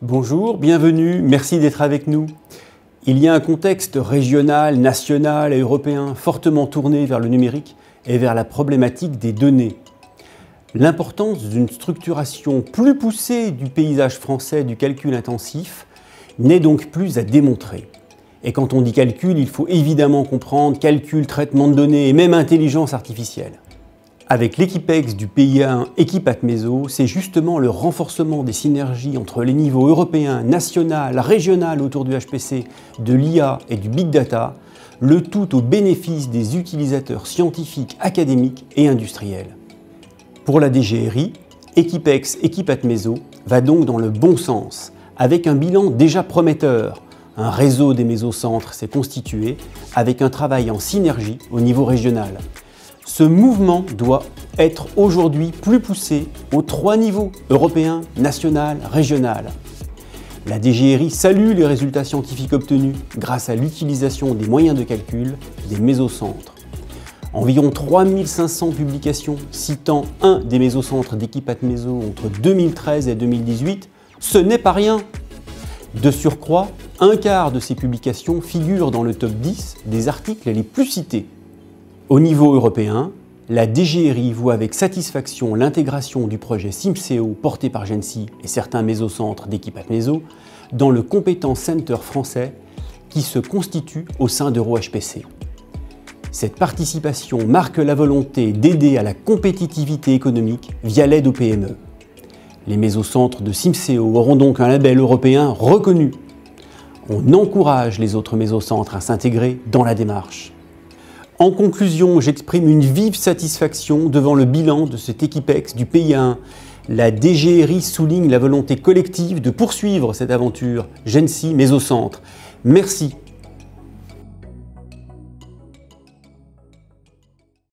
Bonjour, bienvenue, merci d'être avec nous. Il y a un contexte régional, national et européen fortement tourné vers le numérique et vers la problématique des données. L'importance d'une structuration plus poussée du paysage français du calcul intensif n'est donc plus à démontrer. Et quand on dit calcul, il faut évidemment comprendre calcul, traitement de données et même intelligence artificielle. Avec l'Equipex du PIA1 Equipatmeso, c'est justement le renforcement des synergies entre les niveaux européens, national, régional autour du HPC, de l'IA et du Big Data, le tout au bénéfice des utilisateurs scientifiques, académiques et industriels. Pour la DGRI, Equipex Equipatmeso va donc dans le bon sens, avec un bilan déjà prometteur. Un réseau des mésocentres s'est constitué avec un travail en synergie au niveau régional. Ce mouvement doit être aujourd'hui plus poussé aux 3 niveaux, européen, national, régional. La DGRI salue les résultats scientifiques obtenus grâce à l'utilisation des moyens de calcul des mésocentres. Environ 3500 publications citant un des mésocentres d'Equipatmeso entre 2013 et 2018, ce n'est pas rien. De surcroît, un quart de ces publications figurent dans le top 10 des articles les plus cités. Au niveau européen, la DGRI voit avec satisfaction l'intégration du projet SimCO porté par Gensi et certains mésocentres d'Equipatmeso dans le Competence Center français qui se constitue au sein d'EuroHPC. Cette participation marque la volonté d'aider à la compétitivité économique via l'aide aux PME. Les mésocentres de SimCO auront donc un label européen reconnu. On encourage les autres mésocentres à s'intégrer dans la démarche. En conclusion, j'exprime une vive satisfaction devant le bilan de cet Equipex du PIA1. La DGRI souligne la volonté collective de poursuivre cette aventure Gensi Mésocentre. Merci